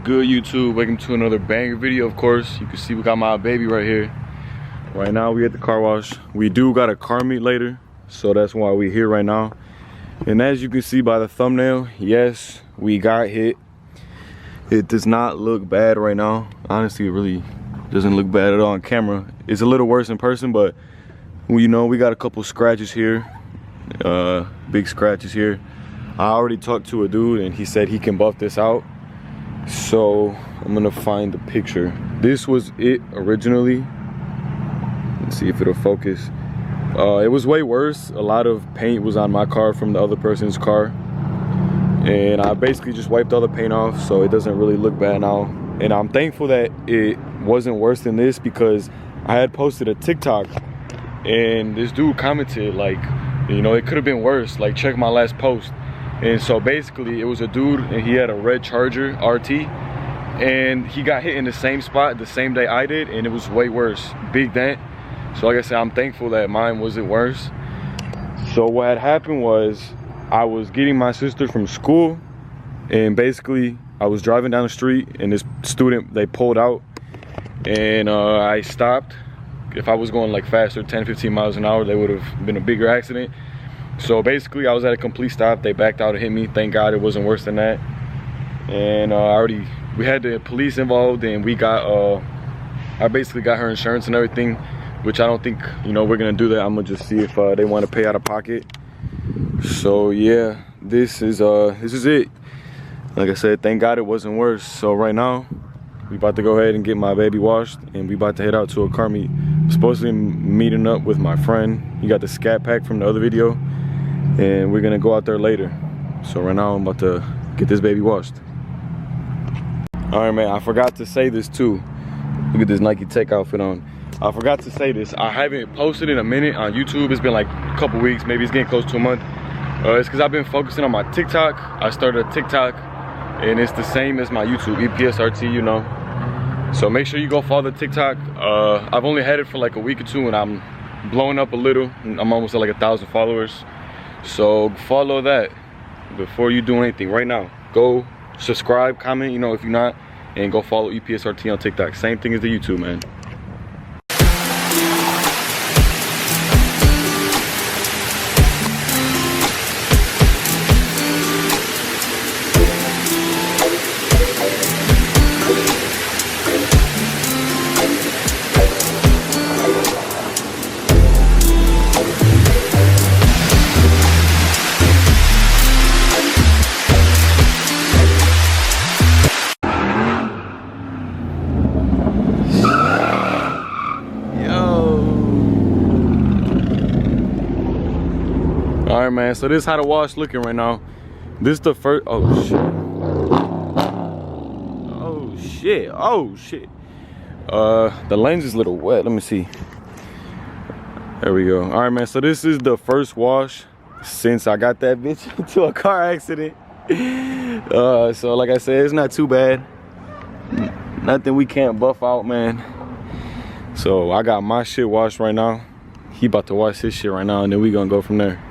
good, YouTube? Welcome to another banger video. Of course, you can see we got my baby right here. Right now we at the car wash. We do got a car meet later, so that's why we here right now. And as you can see by the thumbnail, yes, we got hit. It does not look bad right now. Honestly, it really doesn't look bad at all on camera. It's a little worse in person, but you know, we got a couple scratches here, big scratches here. I already talked to a dude and he said he can buff this out. So I'm gonna find the picture. This was it originally. Let's see if it'll focus. It was way worse. A lot of paint was on my car from the other person's car. And I basically just wiped all the paint off, so it doesn't really look bad now. And I'm thankful that it wasn't worse than this, because I had posted a TikTok and this dude commented like, you know, it could have been worse, like check my last post. And so basically it was a dude and he had a red Charger RT and he got hit in the same spot the same day I did, and it was way worse, big dent. So like I said, I'm thankful that mine wasn't worse. So what had happened was I was getting my sister from school, and basically I was driving down the street and this student, they pulled out, and I stopped. If I was going like faster, 10-15 miles an hour, they would have been a bigger accident. So basically I was at a complete stop. They backed out and hit me. Thank God it wasn't worse than that. And we had the police involved, and we got I basically got her insurance and everything, which I don't think, you know, we're gonna do that. I'm gonna just see if they want to pay out of pocket. So yeah, this is it. Like I said, thank God it wasn't worse. So right now we about to go ahead and get my baby washed, and we about to head out to a car meet. I'm supposed to be meeting up with my friend. He got the scat pack from the other video, and we're gonna go out there later. So right now I'm about to get this baby washed. All right, man, I forgot to say this too. Look at this Nike Tech outfit on. I forgot to say this. I haven't posted in a minute on YouTube. It's been like a couple weeks, maybe it's getting close to a month. It's because I've been focusing on my TikTok. I started a TikTok, and it's the same as my YouTube, EPSRT, you know. So make sure you go follow the TikTok. I've only had it for like a week or two, and I'm blowing up a little. I'm almost at like 1,000 followers. So follow that before you do anything right now. Go subscribe, comment, you know, if you're not, and go follow EPSRT on TikTok. Same thing as the YouTube, man. All right, man, so this is how the wash looking right now. This is the first, oh shit. Oh shit, oh shit. The lens is a little wet, let me see. There we go. All right, man, so this is the first wash since I got that bitch into a car accident. So like I said, it's not too bad. Nothing we can't buff out, man. So I got my shit washed right now. He about to wash his shit right now, and then we gonna go from there.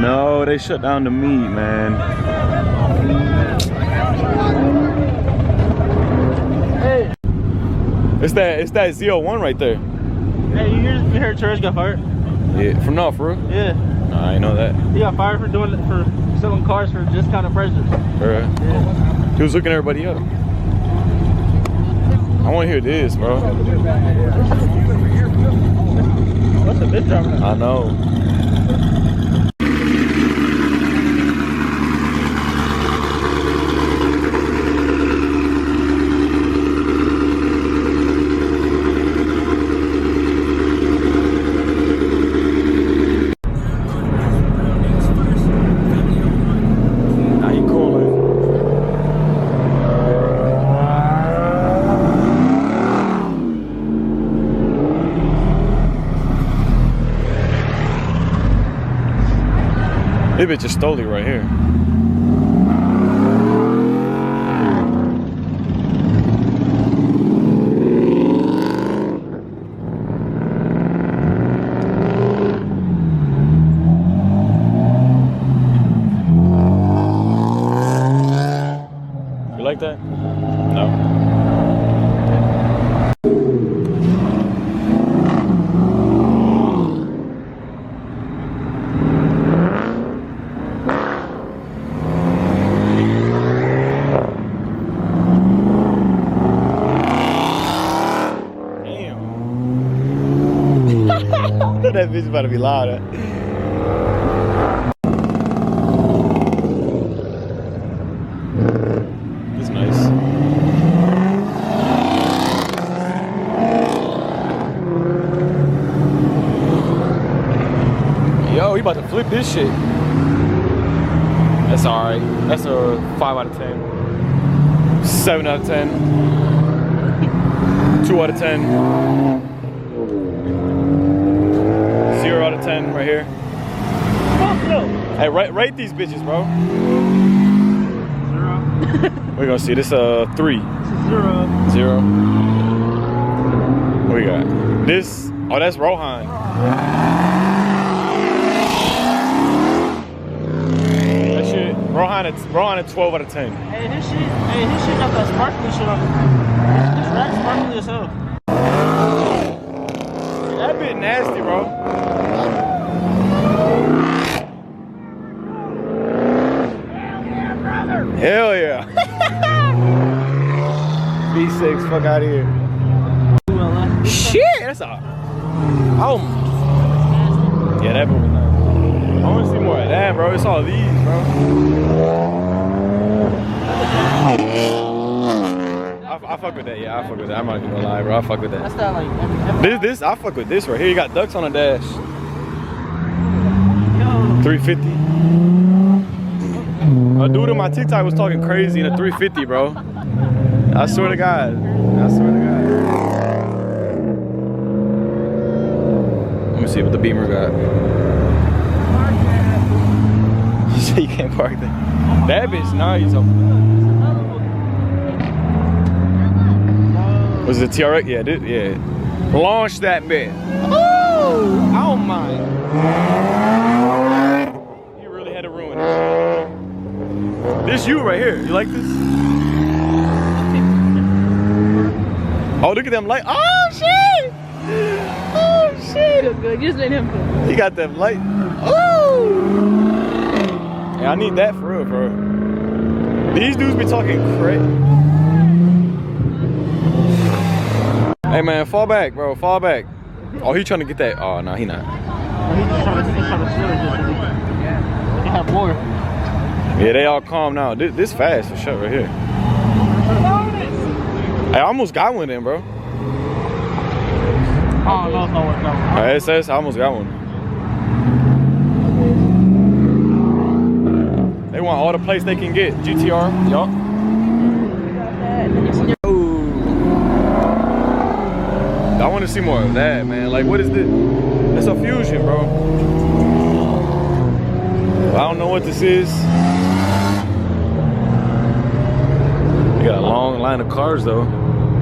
No, they shut down the meet, man. Hey. It's that Z01 right there. Hey, you heard Church got fired? Yeah, for real? Yeah. No, I ain't know that. He got fired for selling cars for discounted prices. Alright. Yeah. He was looking everybody up. I want to hear this, bro. What's the bitch driving at? I know. This bitch just stole it right here. That bitch about to be loud. Huh? It's nice. Yo, he about to flip this shit. That's alright. That's a 5 out of 10. 7 out of 10. 2 out of 10. 0 out of 10 right here. Hey, rate these bitches, bro. 0. We're gonna see this 3. This is 0. 0. What we got? This. Oh, that's Rohan. That shit. Rohan at 12 out of 10. Hey, his shit got that sparkly shit on it. This rack sparkly as hell. That bit nasty, bro. Hell yeah. V6, fuck out of here. Shit, that's a. Oh. Yeah, that movie nice. I want to see more of that, bro. It's all these, bro. I fuck with that, yeah, I fuck with that. I'm not even gonna lie, bro. I fuck with that. That's that, like, This, I fuck with this right here. You got ducks on the dash. 350. A dude on my TikTok was talking crazy in a 350, bro. I swear to God. I swear to God. Let me see what the Beamer got. You say you can't park there. That bitch nice. Was it TRX? Yeah, yeah. Launch that bitch. Oh, I don't mind. You really had to ruin it. This you right here. You like this? Oh, look at them light. Oh shit! Oh shit! Feel good. Just let him go. He got them light. Oh! Yeah, I need that for real, bro. These dudes be talking crazy. Hey man, fall back, bro. Fall back. Oh, he trying to get that. Oh no, he not. He's trying to slow it just so they can have more. Yeah, they all calm now. This fast for sure right here. I almost got one in, bro. I don't know if I worked out. It says I almost got one. They want all the plates they can get. GTR, yup. I want to see more of that, man. Like, what is this? It's a Fusion, bro. I don't know what this is. You got a long line of cars, though.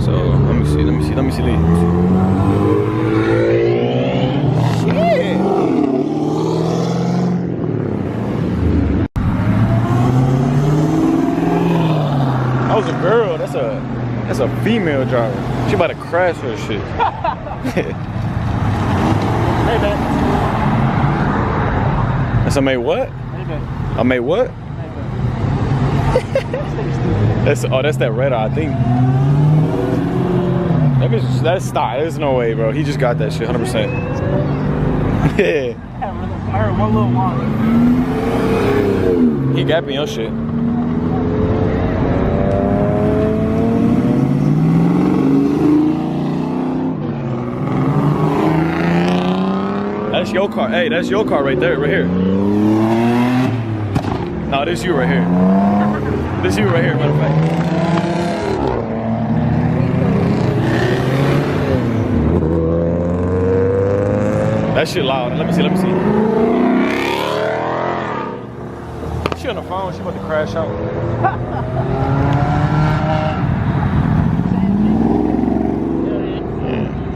So, let me see. Shit! That was a girl. That's a female driver. She about to crash her shit. Maybe. That's a made what? Maybe. I made what? That's that red eye, I think. That bitch, that's style. There's no way, bro. He just got that shit, 100%. Yeah. I heard one little one. He got me on shit. That's your car. Hey, that's your car right there, right here. No, this you right here. This you right here, matter of fact. That shit loud. Let me see. She on the phone. She about to crash out.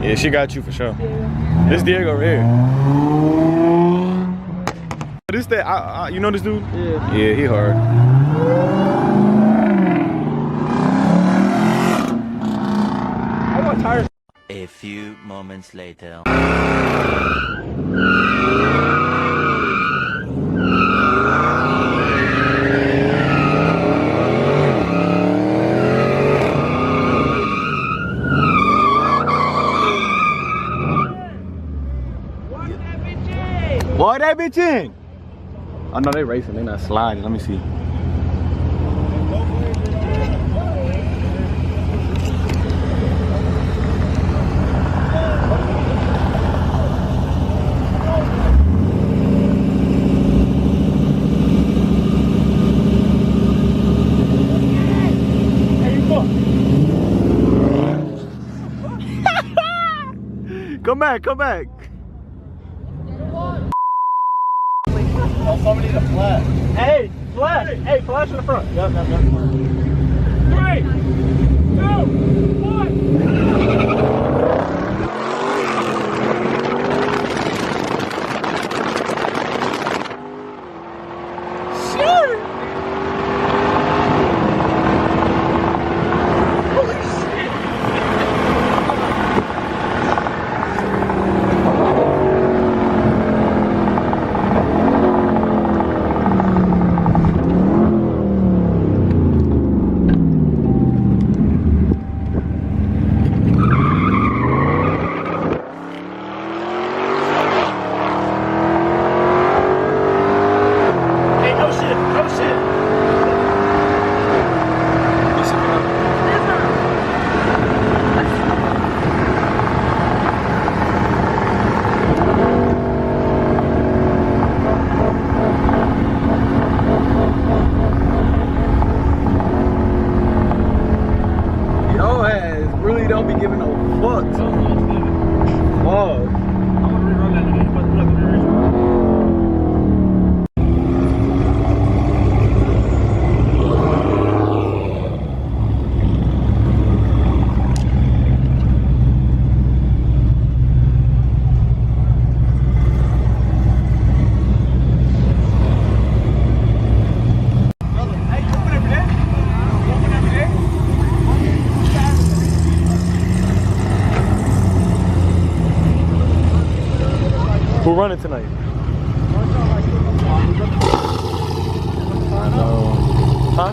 Yeah, she got you for sure. This Diego right here. This that you know this dude? Yeah. Yeah, he hard. I got tires. A few moments later. Slide that bitch in. Oh no, they racing. They not sliding. Let me see. Come back, come back. Oh, somebody need a flash. Hey, flash. Hey, flash in the front. Yep. 3, 2, 1. Who running tonight? Huh?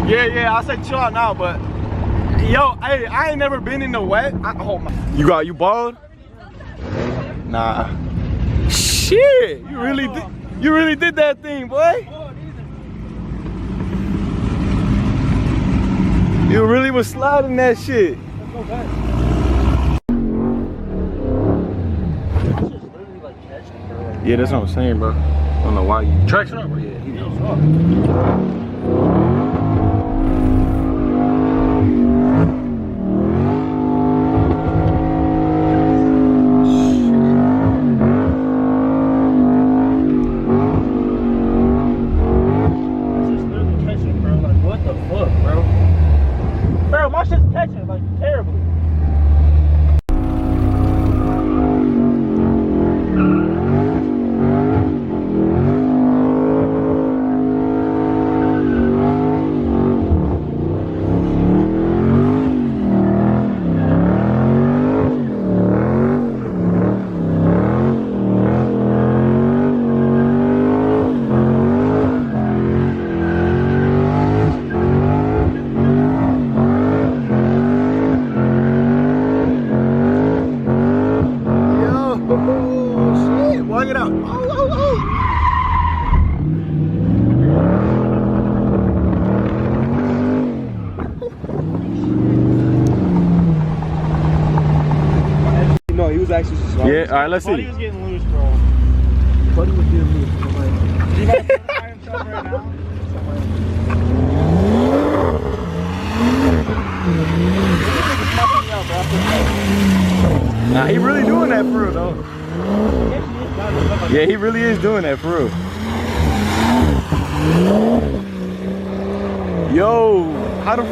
Yeah, I said chill out now, but yo, hey, I ain't never been in the wet. Oh my. You bald? Nah. Shit, you really did that thing, boy. You really was sliding that shit. Let's go back. Yeah, that's what I'm saying, bro. I don't know why you. Traction up, bro. Yeah, he knows. My shit's catching like terribly. Yeah, all right, let's see. Buddy was getting loose, bro. Buddy was getting loose. He might be by himself right now. Nah, he really doing that for real, though. Yeah, he really is doing that for real. Yo, how the...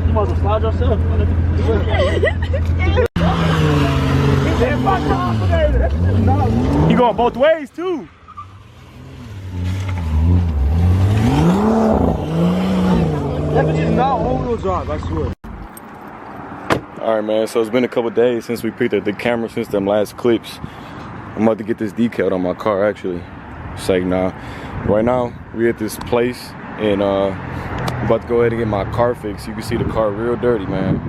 You might as well slide yourself. He going both ways, too. That bitch is not all-wheel drive, I swear. All right, man, so it's been a couple days since we picked up the camera since them last clips. I'm about to get this decaled on my car, actually. It's like, nah. Right now, we at this place, and I'm about to go ahead and get my car fixed. You can see the car real dirty, man.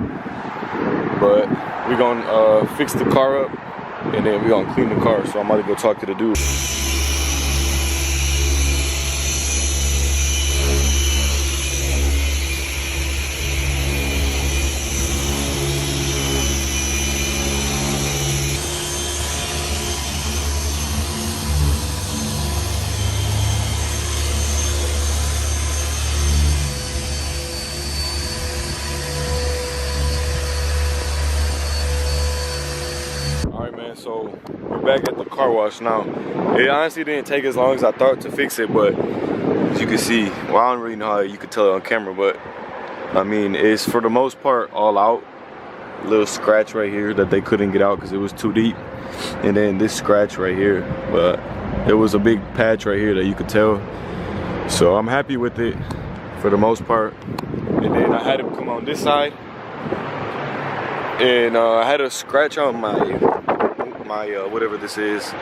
But we're gonna fix the car up, and then we're gonna clean the car. So I'm about to go talk to the dude. So we're back at the car wash now. It honestly didn't take as long as I thought to fix it, but as you can see, well, I don't really know how you could tell it on camera, but I mean, it's for the most part all out. A little scratch right here that they couldn't get out because it was too deep, and then this scratch right here, but it was a big patch right here that you could tell. So I'm happy with it for the most part. And then I had him come on this side, and I had a scratch on my whatever this is.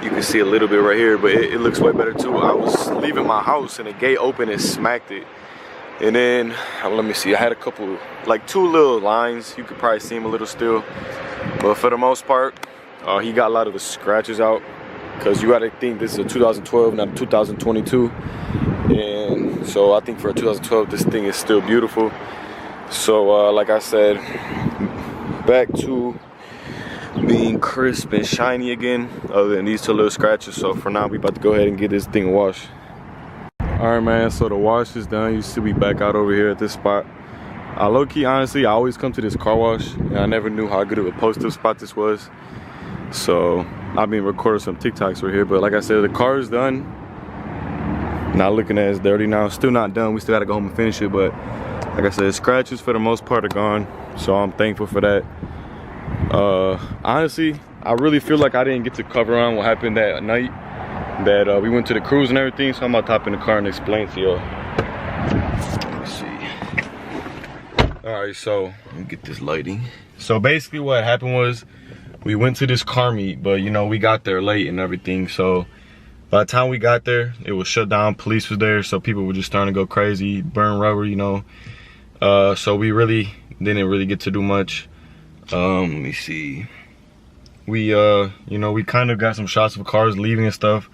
You can see a little bit right here, but it looks way better too. I was leaving my house and the gate open and smacked it, and then let me see, I had a couple, like 2 little lines. You could probably see them a little still, but for the most part he got a lot of the scratches out, because you got to think this is a 2012, not a 2022, and so I think for a 2012 this thing is still beautiful. So like I said, back to being crisp and shiny again, other than these 2 little scratches. So for now, we about to go ahead and get this thing washed. All right, man, so the wash is done. You see we back out over here at this spot. Low-key, honestly, I always come to this car wash, and I never knew how good of a post-up spot this was. So I've been recording some TikToks right here, but like I said, the car is done. Not looking as dirty now. Still not done. We still gotta go home and finish it, but like I said, scratches for the most part are gone, so I'm thankful for that. Honestly, I really feel like I didn't get to cover on what happened that night that we went to the cruise and everything, so I'm gonna hop in the car and explain to y'all. Let's see. All right, so let me get this lighting. So basically what happened was we went to this car meet, but you know, we got there late and everything, so by the time we got there, it was shut down. Police was there, so people were just starting to go crazy, burn rubber, you know. So we really didn't really get to do much. Let me see. We you know, we kind of got some shots of cars leaving and stuff,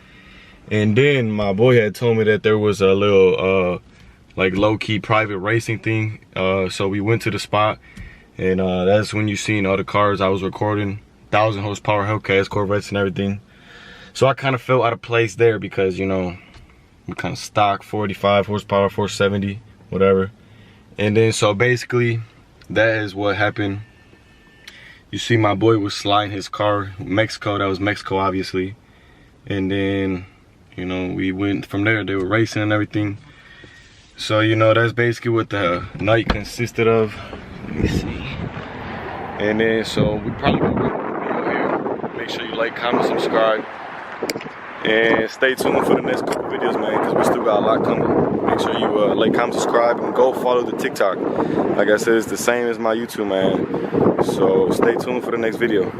And then my boy had told me that there was a little like low-key private racing thing. So we went to the spot, and that's when you seen all the cars I was recording, 1,000 horsepower Hellcats, Corvettes, and everything. So I kind of felt out of place there because, you know, we kind of stock 45 horsepower, 470, whatever. And then so basically that is what happened. You see my boy was sliding his car, Mexico, that was Mexico obviously. And then, you know, we went from there, they were racing and everything. So, you know, that's basically what the night consisted of. Let me see. And then, so we probably gonna wrap up the video here. Make sure you like, comment, subscribe. And stay tuned for the next couple videos, man, because we still got a lot coming. Make sure you like, comment, subscribe, and go follow the TikTok. Like I said, it's the same as my YouTube, man. So stay tuned for the next video.